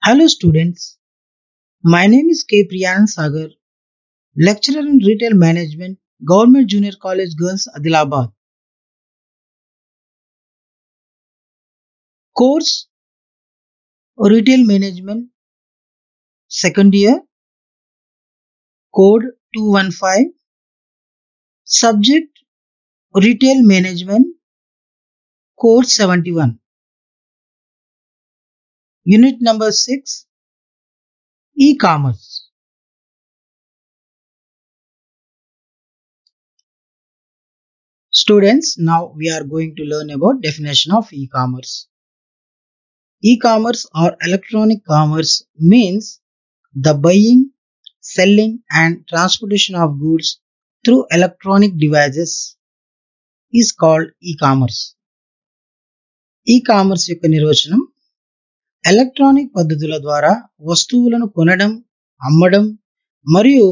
Hello students, my name is K. Priyan Sagar, lecturer in Retail Management, Government Junior College Girls, Adilabad. Course Retail Management, second year, code 215, subject Retail Management, code 71, unit number 6, e-commerce. Students, now we are going to learn about definition of e-commerce. E-commerce or electronic commerce means the buying, selling and transportation of goods through electronic devices is called e-commerce. E-commerce యొక్క నిర్వచనం electronic పద్ధతుల ద్వారా వస్తువులను కొనడం, అమ్మడం మరియు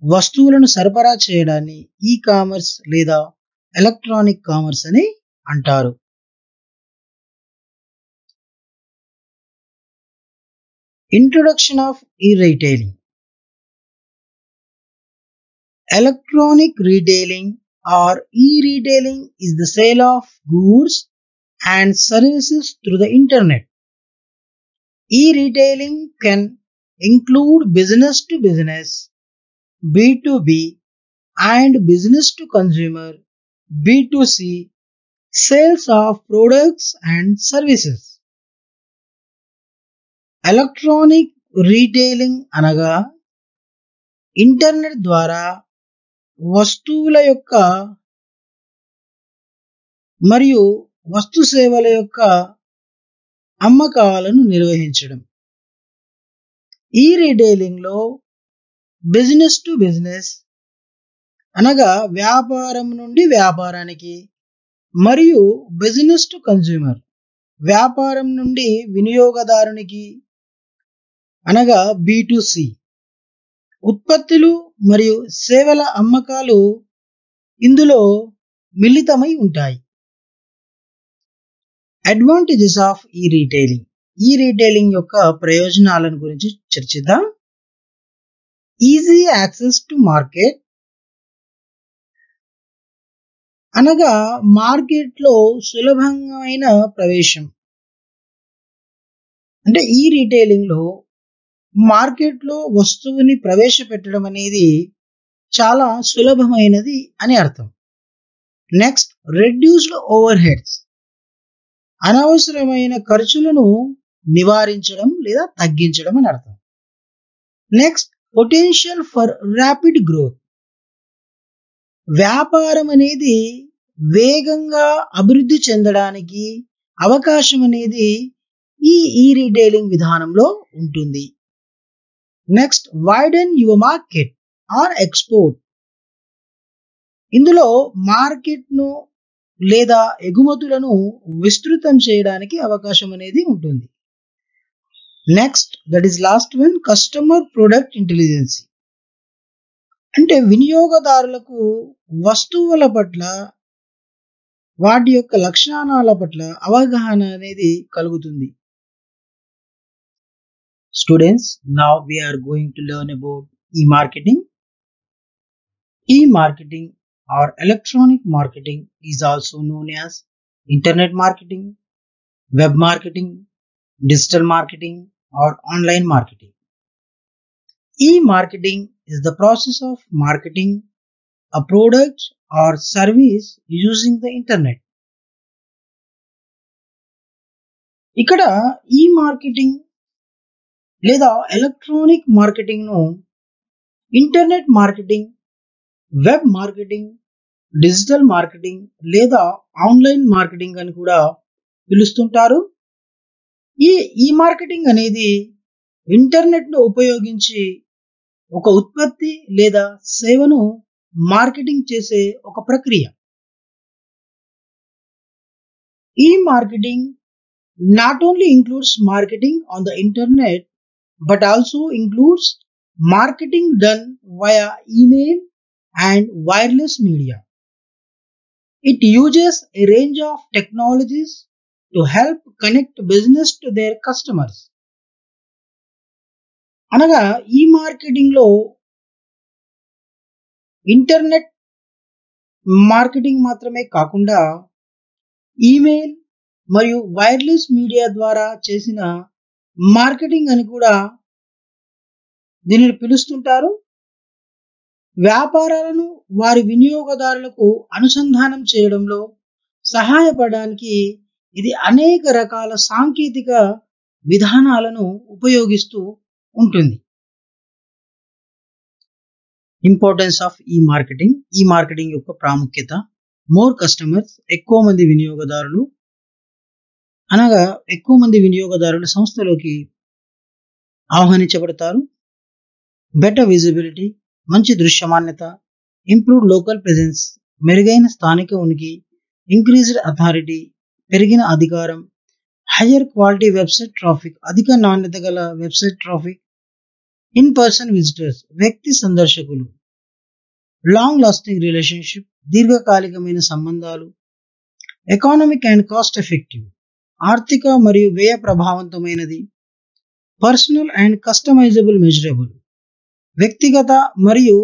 వస్తువులను సరఫరా చేయడాన్ని ఈ-కామర్స్ లేదా ఎలక్ట్రానిక్ కామర్స్ అని అంటారు. Introduction of e retailing. Electronic retailing or e-retailing is the sale of goods and services through the internet. E-retailing can include business to business, B2B and business to consumer, B2C, sales of products and services. Electronic retailing అనగా internet ద్వారా వస్తువుల యొక్క మరియు వస్తు సేవల యొక్క అమ్మకాలను నిర్వహించడం. ఈ రిటైలింగ్ లో బిజినెస్ టు బిజినెస్ అనగా వ్యాపారం నుండి వ్యాపారానికి మరియు బిజినెస్ టు కన్స్యూమర్ వ్యాపారం నుండి వినియోగదారునికి అనగా B2C ఉత్పత్తులు మరియు సేవల అమ్మకాలు ఇందులో మిళితమై ఉంటాయి. Advantages of ఈ-రిటైలింగ్. ఈ-రిటైలింగ్ యొక్క ప్రయోజనాలను గురించి చర్చిద్దాం. ఈజీ యాక్సెస్ టు మార్కెట్ అనగా మార్కెట్లో సులభమైన ప్రవేశం. అంటే ఈ రిటైలింగ్ లో మార్కెట్లో వస్తువుని ప్రవేశపెట్టడం అనేది చాలా సులభమైనది అని అర్థం. నెక్స్ట్, రెడ్యూస్డ్ ఓవర్ హెడ్స్ అనవసరమైన ఖర్చులను నివారించడం లేదా తగ్గించడం అని అర్థం. Next, potential for rapid growth వ్యాపారం అనేది వేగంగా అభివృద్ధి చెందడానికి అవకాశం అనేది ఈ రిటైలింగ్ విధానంలో ఉంటుంది. Next, widen your market or export ఇందులో మార్కెట్ను లేదా ఎగుమతులను విస్తృతం చేయడానికి అవకాశం అనేది ఉంటుంది. Next, that is last one, customer product intelligence అంటే వినియోగదారులకు వస్తువుల పట్ల వాటి యొక్క లక్షణాల పట్ల అవగాహన అనేది కలుగుతుంది. Students, now we are going to learn about e-marketing. E-marketing or electronic marketing is also known as internet marketing, web marketing, digital marketing or online marketing. E-marketing is the process of marketing a product or service using the internet. ఇక్కడ ఈ-మార్కెటింగ్ లేదా electronic marketing ను internet marketing, web marketing, digital marketing లేదా online marketing అని కూడా పిలుస్తుంటారు. ఈ marketing అనేది internet ను ఉపయోగించి ఒక ఉత్పత్తి లేదా సేవను మార్కెటింగ్ చేసే ఒక ప్రక్రియ. ఈ marketing not only includes marketing on the internet but also includes marketing done via email and wireless media. It uses a range of technologies to help connect business to their customers. అనగా ఈ marketing లో internet marketing మాత్రమే కాకుండా email మరియు wireless media ద్వారా చేసిన marketing అని కూడా దీనిని పిలుస్తుంటారు. వ్యాపారాలను వారి వినియోగదారులకు అనుసంధానం చేయడంలో సహాయపడడానికి ఇది అనేక రకాల సాంకేతిక విధానాలను ఉపయోగిస్తూ ఉంటుంది. ఇంపార్టెన్స్ ఆఫ్ ఈ మార్కెటింగ్ యొక్క ప్రాముఖ్యత. మోర్ కస్టమర్స్, ఎక్కువ మంది వినియోగదారులు, అనగా ఎక్కువ మంది వినియోగదారులు సంస్థలోకి ఆహ్వానించబడతారు. బెటర్ విజిబిలిటీ, మంచి దృశ్యమాన్యత. ఇంప్రూవ్డ్ లోకల్ ప్రెజెన్స్, మెరుగైన స్థానిక ఉనికి. ఇంక్రీజ్డ్ అథారిటీ, పెరిగిన అధికారం. హయ్యర్ క్వాలిటీ వెబ్సైట్ ట్రాఫిక్, అధిక నాణ్యత గల website traffic. In person visitors, వ్యక్తి సందర్శకులు. లాంగ్ లాస్టింగ్ రిలేషన్షిప్, దీర్ఘకాలికమైన సంబంధాలు. ఎకానమిక్ అండ్ కాస్ట్ ఎఫెక్టివ్, ఆర్థిక మరియు వ్యయ ప్రభావవంతమైనది. పర్సనల్ అండ్ కస్టమైజబుల్ మెజరబుల్, వ్యక్తిగత మరియు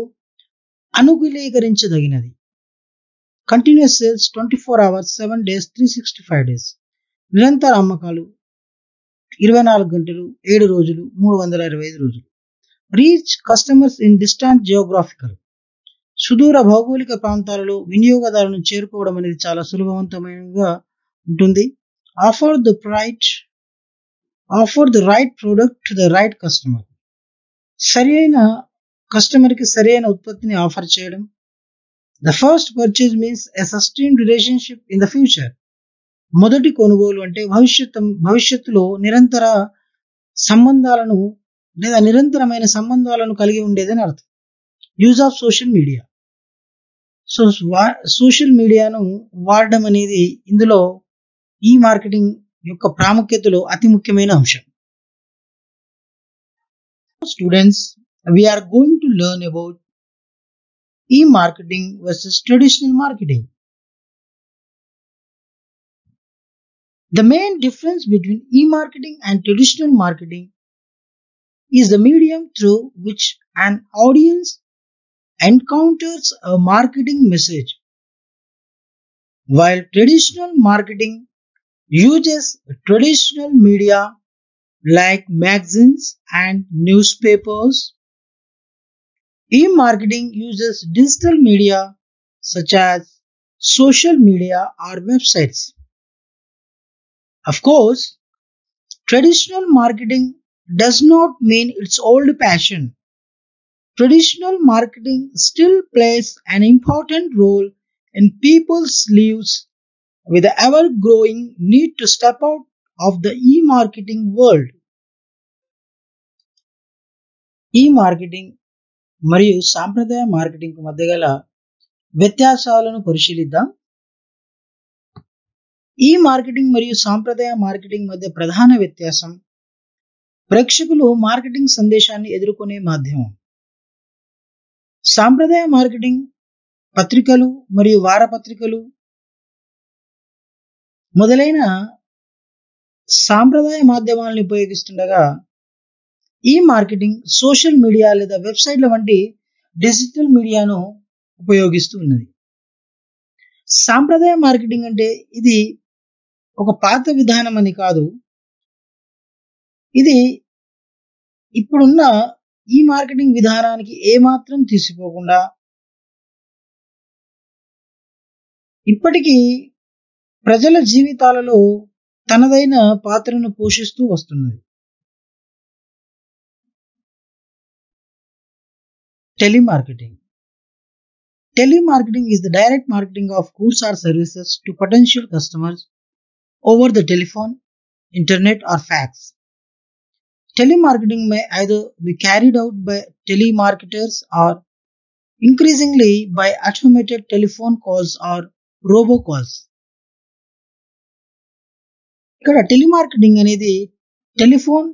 అనుకూలీకరించదగినది. Continuous sales 24 hours 7 days 365 days, నిరంతర అమ్మకాలు 24 గంటలు 7 రోజులు 365 రోజులు. Reach customers in distant geographical, సుదూర భౌగోళిక ప్రాంతాలలో వినియోగదారులను చేరుకోవడం అనేది చాలా సులభవంతమైనగా ఉంటుంది. Offer the right product to the right customer, సరైన కస్టమర్కి సరైన ఉత్పత్తిని ఆఫర్ చేయడం. The first purchase means a sustained relationship in the future, మొదటి కొనుగోలు అంటే భవిష్యత్తులో నిరంతర సంబంధాలను లేదా నిరంతరమైన సంబంధాలను కలిగి ఉండేదని అర్థం. Use of social media, social మీడియాను వాడడం అనేది ఇందులో ఈ మార్కెటింగ్ యొక్క ప్రాముఖ్యతలో అతి ముఖ్యమైన అంశం. Students, we are going to learn about e-marketing versus traditional marketing. The main difference between e-marketing and traditional marketing is the medium through which an audience encounters a marketing message. While traditional marketing uses traditional media like magazines and newspapers, e-marketing uses digital media such as social media or websites. Of course, traditional marketing does not mean its old passion. Traditional marketing still plays an important role in people's lives with the ever-growing need to step out of the e-marketing world. E-marketing మరియు సాంప్రదాయ marketing మధ్య గల వ్యత్యాసాలను పరిశీలిద్దాం. ఈ marketing మరియు సాంప్రదాయ marketing మధ్య ప్రధాన వ్యత్యాసం, ప్రేక్షకులు మార్కెటింగ్ సందేశాన్ని ఎదుర్కొనే మాధ్యమం. సాంప్రదాయ మార్కెటింగ్ పత్రికలు మరియు వారపత్రికలు మొదలైన సాంప్రదాయ మాధ్యమాలను ఉపయోగిస్తుండగా, ఈ మార్కెటింగ్ సోషల్ మీడియా లేదా వెబ్సైట్ల వంటి డిజిటల్ మీడియాను ఉపయోగిస్తూ ఉన్నది. సాంప్రదాయ మార్కెటింగ్ అంటే ఇది ఒక పాత విధానం అని కాదు, ఇది ఇప్పుడున్న ఈ మార్కెటింగ్ విధానానికి ఏమాత్రం తీసిపోకుండా ఇప్పటికీ ప్రజల జీవితాలలో తనదైన పాత్రను పోషిస్తూ వస్తున్నది. Telemarketing. Telemarketing is the direct marketing of goods or services to potential customers over the telephone, internet, or fax. Telemarketing may either be carried out by telemarketers or increasingly by automated telephone calls or robocalls. ఇక్కడ telemarketing అనేది telephone,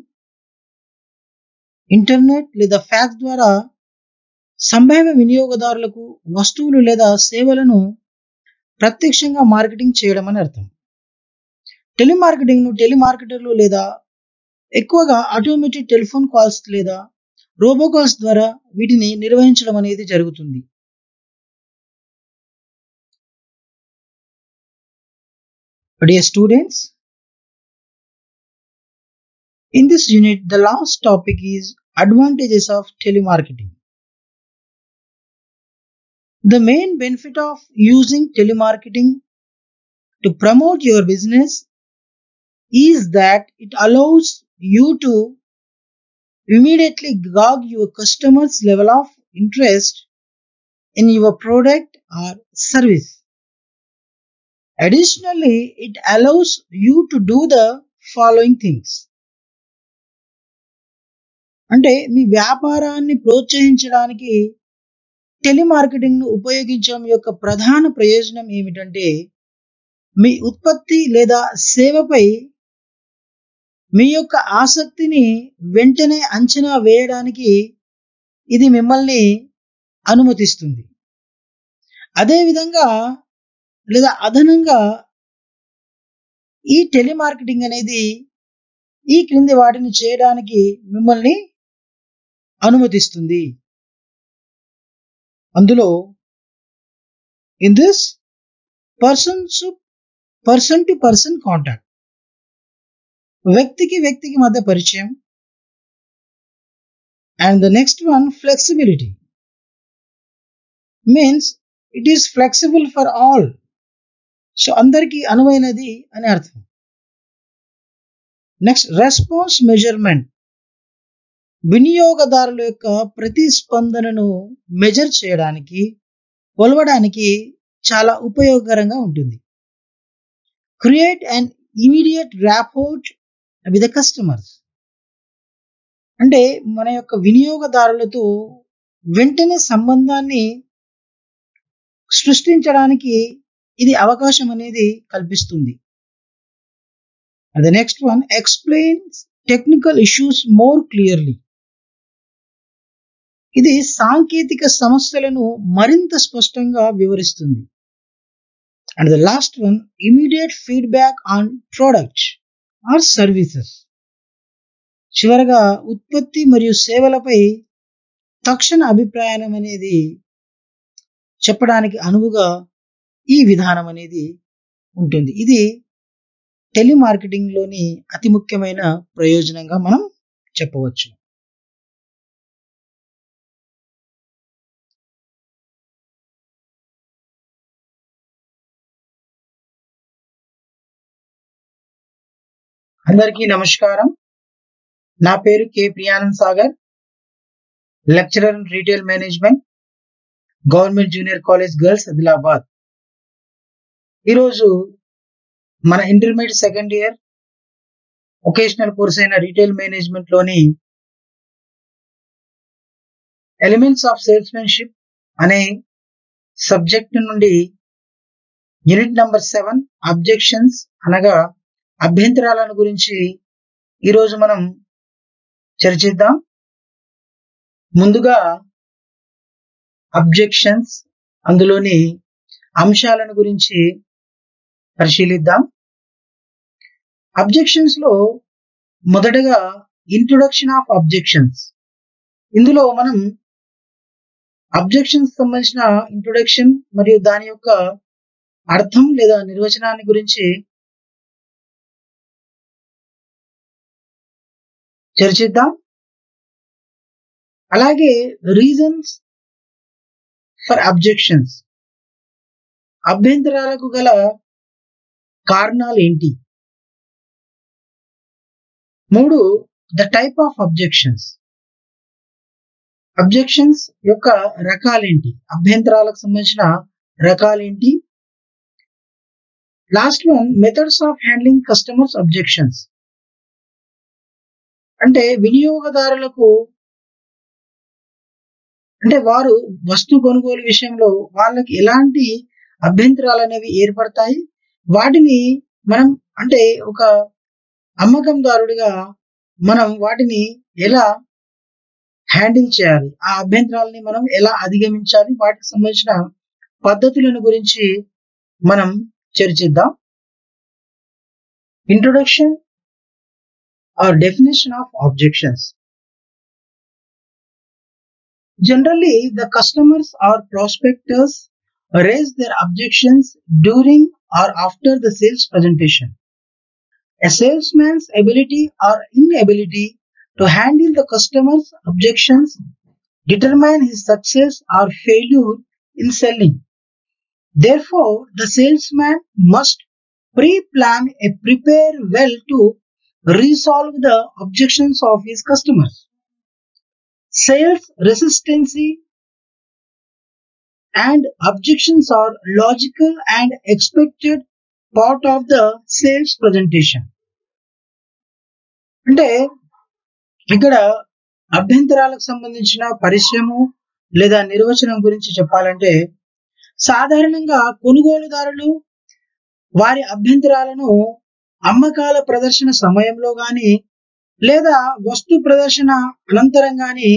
internet లేదా fax ద్వారా సంభావ్య వినియోగదారులకు వస్తువులు లేదా సేవలను ప్రత్యక్షంగా మార్కెటింగ్ చేయడం అని అర్థం. టెలిమార్కెటింగ్ను టెలిమార్కెటర్లు లేదా ఎక్కువగా ఆటోమేటెడ్ టెలిఫోన్ కాల్స్ లేదా రోబోకాల్స్ ద్వారా వీటిని నిర్వహించడం అనేది జరుగుతుంది. Dear students, in this unit, the last topic is advantages of telemarketing. The main benefit of using telemarketing to promote your business is that it allows you to immediately gauge your customers' level of interest in your product or service. Additionally, it allows you to do the following things. అంటే మీ వ్యాపారాన్ని ప్రోత్సహించడానికి టెలిమార్కెటింగ్ను ఉపయోగించడం యొక్క ప్రధాన ప్రయోజనం ఏమిటంటే మీ ఉత్పత్తి లేదా సేవపై మీ యొక్క ఆసక్తిని వెంటనే అంచనా వేయడానికి ఇది మిమ్మల్ని అనుమతిస్తుంది. అదేవిధంగా లేదా అదనంగా ఈ టెలిమార్కెటింగ్ అనేది ఈ క్రింది వాటిని చేయడానికి మిమ్మల్ని అనుమతిస్తుంది. అందులో in this person to person contact, వ్యక్తికి వ్యక్తికి మధ్య పరిచయం. And the next one flexibility, means it is flexible for all. So అందరికీ అనువైనది అని అర్థం. నెక్స్ట్ రెస్పాన్స్ మెజర్మెంట్, వినియోగదారుల యొక్క ప్రతిస్పందనను మెజర్ చేయడానికి కొలవడానికి చాలా ఉపయోగకరంగా ఉంటుంది. Create and immediate rapport with the customers, అంటే మన యొక్క వినియోగదారులతో వెంటనే సంబంధాన్ని సృష్టించడానికి ఇది అవకాశం అనేది కల్పిస్తుంది. And the next one explains technical issues more clearly. ఇది సాంకేతిక సమస్యలను మరింత స్పష్టంగా వివరిస్తుంది. And the last one immediate feedback on products or services. చివరగా ఉత్పత్తి మరియు సేవలపై తక్షణ అభిప్రాయం అనేది చెప్పడానికి అనువుగా ఈ విధానం అనేది ఉంటుంది. ఇది టెలిమార్కెటింగ్ లోని అతి ముఖ్యమైన ప్రయోజనంగా మనం చెప్పవచ్చు. అందరికీ నమస్కారం. నా పేరు K Priyanand Sagar, lecturer in retail management, government junior college girls Adilabad. ఈరోజు మన intermediate second year vocational course అయిన రీటైల్ మేనేజ్మెంట్ లోని ఎలిమెంట్స్ ఆఫ్ సేల్స్మెన్షిప్ అనే సబ్జెక్ట్ నుండి యూనిట్ నంబర్ 7 అబ్జెక్షన్స్ అనగా అభ్యంతరాలను గురించి ఈరోజు మనం చర్చిద్దాం. ముందుగా అబ్జెక్షన్స్, అందులోని అంశాలను గురించి పరిశీలిద్దాం. అబ్జెక్షన్స్ లో మొదటగా ఇంట్రొడక్షన్ ఆఫ్ అబ్జెక్షన్స్. ఇందులో మనం అబ్జెక్షన్స్ సంబంధించిన ఇంట్రొడక్షన్ మరియు దాని యొక్క అర్థం లేదా నిర్వచనాన్ని గురించి చర్చిద్దాం. అలాగే రీజన్స్ ఫర్ అబ్జెక్షన్స్, అభ్యంతరాలకు గల కారణాలు ఏంటి. 3 the type of objections, objections యొక్క రకాలేంటి, అభ్యంతరాలకు సంబంధించిన రకాలేంటి. Last one methods of handling customers objections, అంటే వినియోగదారులకు అంటే వారు వస్తు కొనుగోలు విషయంలో వాళ్ళకి ఎలాంటి అభ్యంతరాలు అనేవి ఏర్పడతాయి, వాటిని మనం అంటే ఒక అమ్మకందారుడిగా మనం వాటిని ఎలా హ్యాండిల్ చేయాలి, ఆ అభ్యంతరాలని మనం ఎలా అధిగమించాలి, వాటికి సంబంధించిన పద్ధతులను గురించి మనం చర్చిద్దాం. Introduction or definition of objections. Generally, the customers or prospectors raise their objections during or after the sales presentation. A salesman's ability or inability to handle the customer's objections determine his success or failure in selling. Therefore, the salesman must pre-plan and prepare well to resolve the objections of his customers. Sales resistance and objections are logical and expected part of the sales presentation. అంటే ఇక్కడ అభ్యంతరాలకు సంబంధించిన పరిచయము లేదా నిర్వచనం గురించి చెప్పాలంటే సాధారణంగా కొనుగోలుదారులు వారి అభ్యంతరాలను అమ్మకాల ప్రదర్శన సమయంలో గాని లేదా వస్తు ప్రదర్శన అనంతరం గాని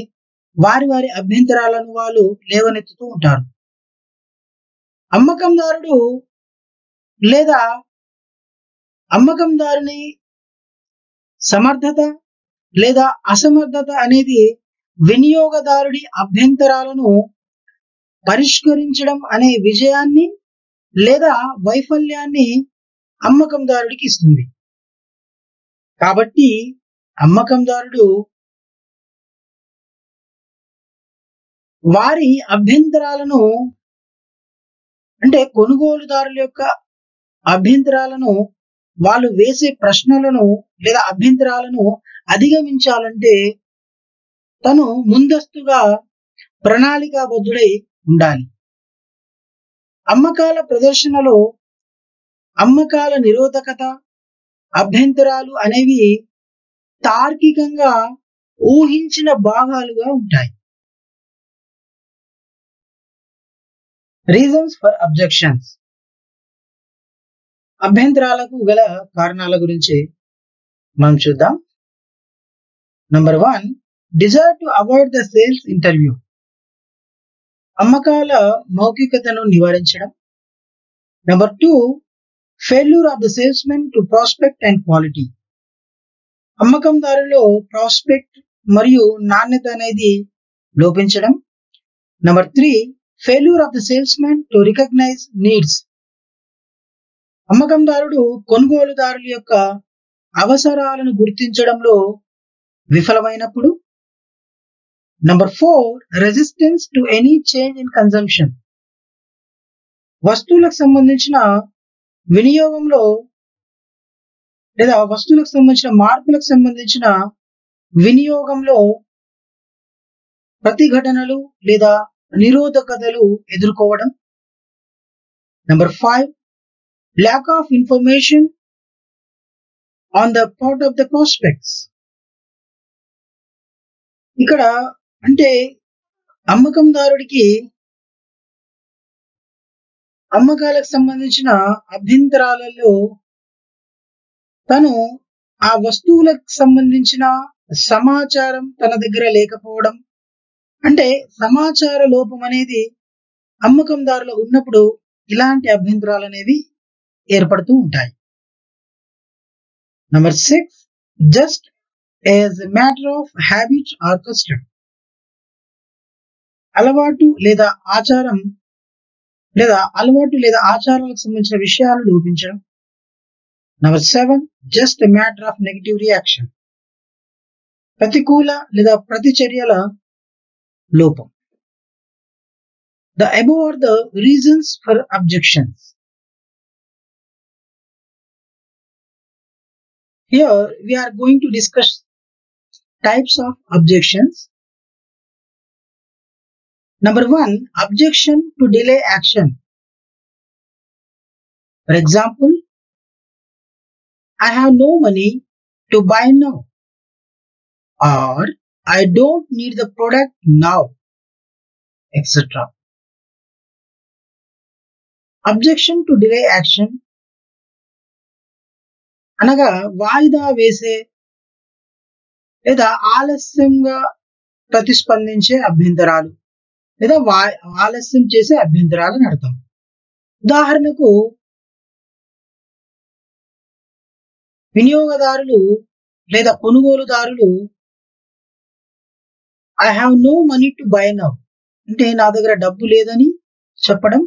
వారి అభ్యంతరాలను వాళ్ళు లేవనెత్తుతూ ఉంటారు. అమ్మకందారుడు లేదా అమ్మకందారుని సమర్థత లేదా అసమర్థత అనేది వినియోగదారుడి అభ్యంతరాలను పరిష్కరించడం అనే విజయాన్ని లేదా వైఫల్యాన్ని అమ్మకందారుడికి ఇస్తుంది. కాబట్టి అమ్మకందారుడు వారి అభ్యంతరాలను అంటే కొనుగోలుదారుల యొక్క అభ్యంతరాలను వాళ్ళు వేసే ప్రశ్నలను లేదా అభ్యంతరాలను అధిగమించాలంటే తను ముందస్తుగా ప్రణాళికాబద్ధుడై ఉండాలి. అమ్మకాల ప్రదర్శనలో అమ్మకాల నిరోధకత అభ్యంతరాలు అనేవి తార్కికంగా ఊహించిన భాగాలుగా ఉంటాయి. రీజన్స్ ఫర్ అబ్జెక్షన్స్ అభ్యంతరాలకు గల కారణాల గురించి మనం చూద్దాం. Number 1 desire to avoid the sales interview అమ్మకాల మౌఖికతను నివారించడం. Number 2 failure of the salesmen to prospect and quality అమ్మకందారులో ప్రాస్పెక్ట్ మరియు నాణ్యత అనేది లోపించడం. Number 3 failure of the salesmen to recognise needs అమ్మకందారుడు కొనుగోలుదారుల యొక్క అవసరాలను గుర్తించడంలో విఫలమైనప్పుడు. Number 4 resistance to any change in consumption వస్తువులకు సంబంధించిన వినియోగంలో లేదా వస్తువులకు సంబంధించిన మార్పులకు సంబంధించిన వినియోగంలో ప్రతిఘటనలు లేదా నిరోధకతలు ఎదుర్కోవడం. Number 5 lack of information on the part of the prospects ఇక్కడ అంటే అమ్మకందారుడికి అమ్మకాలకు సంబంధించిన అభ్యంతరాలలో తను ఆ వస్తువులకు సంబంధించిన సమాచారం తన దగ్గర లేకపోవడం అంటే సమాచార లోపం అనేది అమ్మకందారులో ఉన్నప్పుడు ఇలాంటి అభ్యంతరాలు అనేవి ఏర్పడుతూ ఉంటాయి. Number 6 just as a matter of habit or custom అలవాటు లేదా ఆచారాలకు సంబంధించిన విషయాలు లోపించడం. Number 7 just a matter of negative reaction ప్రతికూల లేదా ప్రతిచర్యల లోపం. The above are the reasons for objections. Here we are going to discuss types of objections. Number 1 objection to delay action. For example, I have no money to buy now or I don't need the product now, etc. Objection to delay action అనగా వాయిదా వేసే లేదా ఆలస్యంగా ప్రతిస్పందించే అభ్యంతరాలు లేదా ఆలస్యం చేసే అభ్యంతరాలు అని అర్థం. ఉదాహరణకు వినియోగదారులు లేదా కొనుగోలుదారులు I have no money to buy now అంటే నా దగ్గర డబ్బు లేదని చెప్పడం,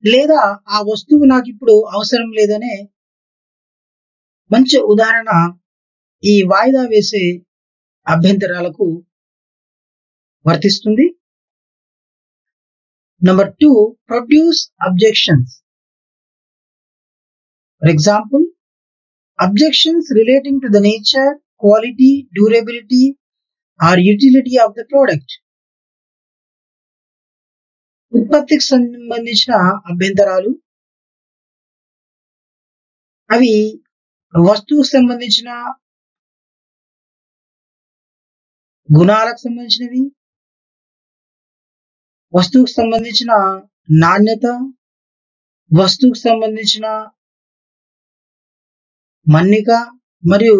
లేదా ఆ వస్తువు నాకు ఇప్పుడు అవసరం లేదనే మంచి ఉదాహరణ ఈ వాయిదా వేసే అభ్యంతరాలకు వర్తిస్తుంది. Number 2, produce objections. For example, objections relating to the nature, quality, durability, or utility of the product. ఉత్పత్తికి సంబంధించిన అభ్యంతరాలు అవి వస్తువుకు సంబంధించిన గుణాలకు సంబంధించినవి, వస్తువుకు సంబంధించిన నాణ్యత, వస్తువుకు సంబంధించిన మన్నిక మరియు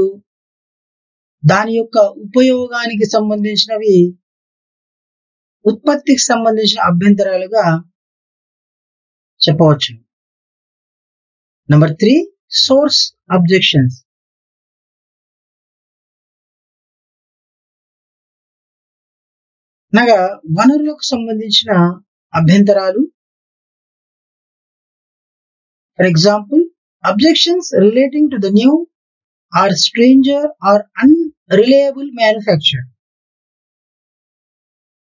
దాని యొక్క ఉపయోగానికి సంబంధించినవి ఉత్పత్తికి సంబంధించిన అభ్యంతరాలుగా చెప్పవచ్చు. Number 3, source objections. అనగా వనరులకు సంబంధించిన అభ్యంతరాలు. For example, objections relating to the new or stranger or unreliable manufacture.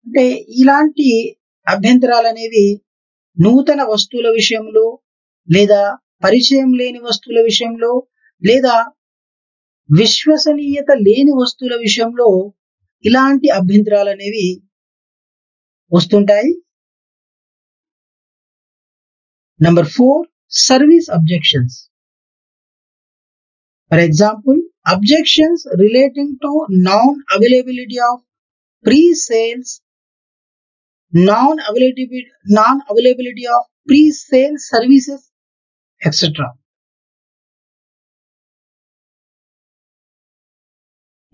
అంటే ఇలాంటి అభ్యంతరాలు అనేవి నూతన వస్తువుల విషయంలో, లేదా పరిచయం లేని వస్తువుల విషయంలో, లేదా విశ్వసనీయత లేని వస్తువుల విషయంలో ఇలాంటి అభ్యంతరాలు అనేవి వస్తుంటాయి. Number 4, service objections. For example, objections relating to non availability of pre-sales, non-availability of pre-sale services, etc.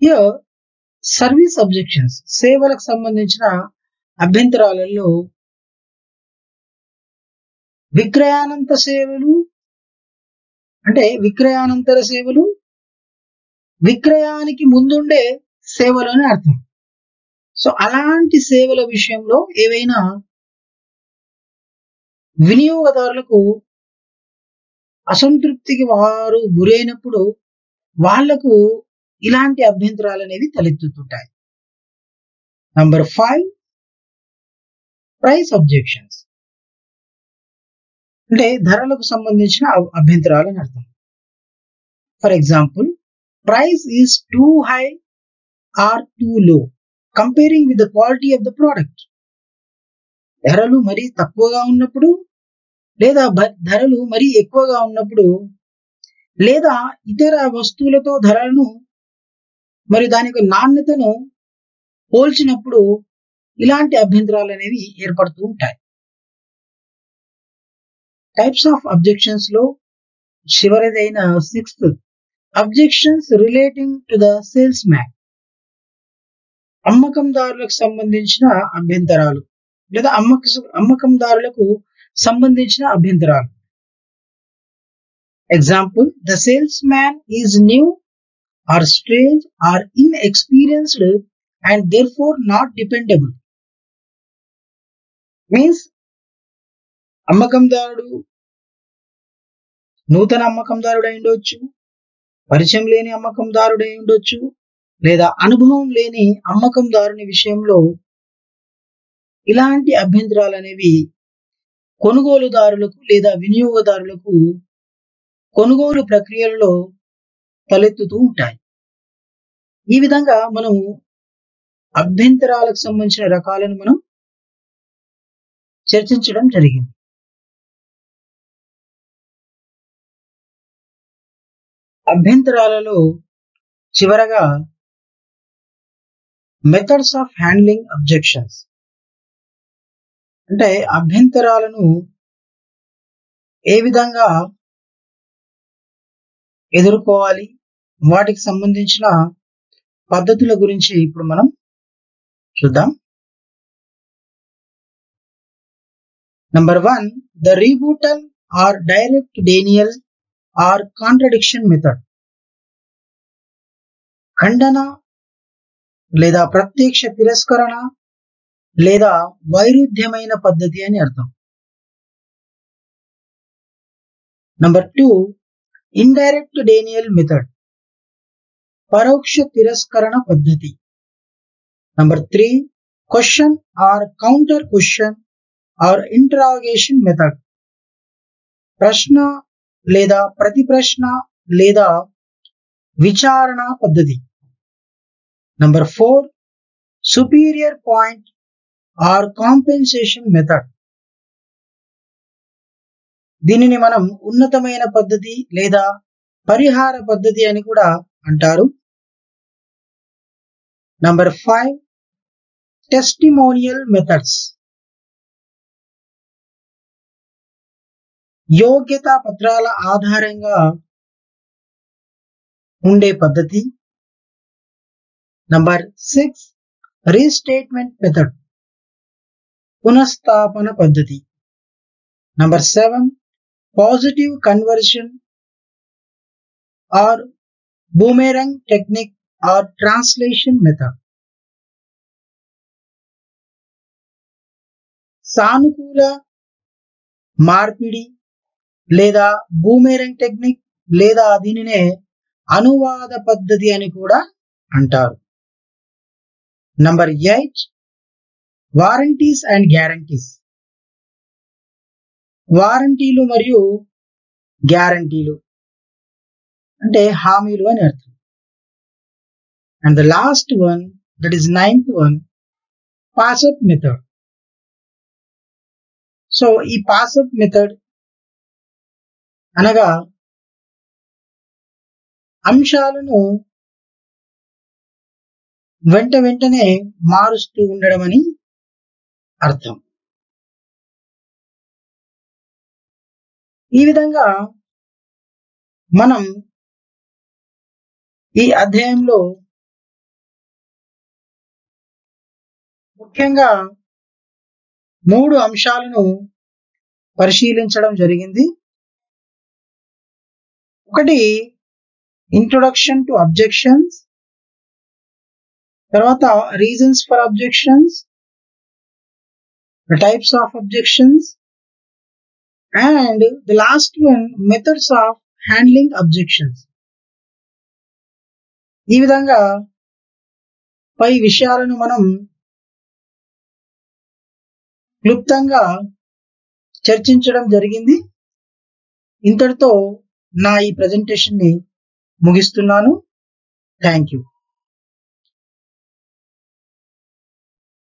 Here, service objections సేవలకు సంబంధించిన అభ్యంతరాలలో విక్రయానంతర సేవలు, విక్రయానికి ముందుండే సేవలు అని అర్థం. సో అలాంటి సేవల విషయంలో ఏవైనా వినియోగదారులకు అసంతృప్తికి వారు గురైనప్పుడు వాళ్లకు ఇలాంటి అభ్యంతరాలు అనేవి తలెత్తుతుంటాయి. Number 5, price objections. అంటే ధరలకు సంబంధించిన అభ్యంతరాలు అని అర్థం. For example, price is too high or too low comparing with the quality of the product. ధరలు మరీ తక్కువగా ఉన్నప్పుడు, లేదా ధరలు మరీ ఎక్కువగా ఉన్నప్పుడు, లేదా ఇతర వస్తువులతో ధరలను మరియు దాని యొక్క నాణ్యతను పోల్చినప్పుడు ఇలాంటి అభ్యంతరాలు అనేవి ఏర్పడుతూ ఉంటాయి. టైప్స్ ఆఫ్ అబ్జెక్షన్స్ లో చివరిదైన 6th, objections relating to the salesman. అమ్మకందారులకు సంబంధించిన అభ్యంతరాలు లేదా అమ్మకందారులకు సంబంధించిన అభ్యంతరాలు. Example, the salesman is new or strange or inexperienced and therefore not dependable. Means అమ్మకందారుడు నూతన అమ్మకందారుడు అయి ఉండొచ్చు, పరిచయం లేని అమ్మకందారుడు అయి ఉండొచ్చు, లేదా అనుభవం లేని అమ్మకందారుని విషయంలో ఇలాంటి అభ్యంతరాలు అనేవి కొనుగోలుదారులకు లేదా వినియోగదారులకు కొనుగోలు ప్రక్రియలలో తలెత్తుతూ ఉంటాయి. ఈ విధంగా మనము అభ్యంతరాలకు సంబంధించిన రకాలను మనం చర్చించడం జరిగింది. అభ్యంతరాలలో చివరగా మెథడ్స్ ఆఫ్ హ్యాండ్లింగ్ అబ్జెక్షన్స్. అంటే అభ్యంతరాలను ఏ విధంగా ఎదుర్కోవాలి, వాటికి సంబంధించిన పద్ధతుల గురించి ఇప్పుడు మనం చూద్దాం. Number 1, the rebuttal or direct denial or contradiction method. ఖండన లేదా ప్రత్యక్ష తిరస్కరణ లేదా వైరుధ్యమైన పద్ధతి అని అర్థం. నంబర్ 2 ఇండైరెక్ట్ డేనియల్ మెథడ్, పరోక్ష తిరస్కరణ పద్ధతి. Number 3 question or counter question or interrogation method, ప్రశ్న లేదా ప్రతి ప్రశ్న లేదా విచారణ పద్ధతి. Number 4 superior point or compensation method, దీనిని మనం ఉన్నతమైన పద్ధతి లేదా పరిహార పద్ధతి అని కూడా అంటారు. నంబర్ 5 టెస్టిమోనియల్ మెథడ్స్, యోగ్యతా పత్రాల ఆధారంగా ఉండే పద్ధతి. నంబర్ 6 రీస్టేట్మెంట్ మెథడ్, పునఃస్థాపన పద్ధతి. Number 7 positive conversion or boomerang technique or translation method, సానుకూల మార్పిడి లేదా బూమెరంగ్ టెక్నిక్ లేదా దీనినే అనువాద పద్ధతి అని కూడా అంటారు. నంబర్ 8 వారంటీస్ అండ్ గ్యారంటీస్, వారంటీలు మరియు గ్యారంటీలు అంటే హామీలు అని అర్థం. And the last one, that is 9th one, pass up method. So ఈ పాసప్ మెథడ్ అనగా అంశాలను వెంటనే మారుస్తూ ఉండడం అని అర్థం. ఈ విధంగా మనం ఈ అధ్యాయంలో ముఖ్యంగా 3 అంశాలను పరిశీలించడం జరిగింది. ఒకటి ఇంట్రొడక్షన్ టు అబ్జెక్షన్స్, తర్వాత reasons for objections, the types of objections, and the last one methods of handling objections. ఈ విధంగా పై విషయాలను మనం క్లుప్తంగా చర్చించడం జరిగింది. ఇంతటితో నా ఈ ప్రెజెంటేషన్ ని ముగిస్తున్నాను. Thank you.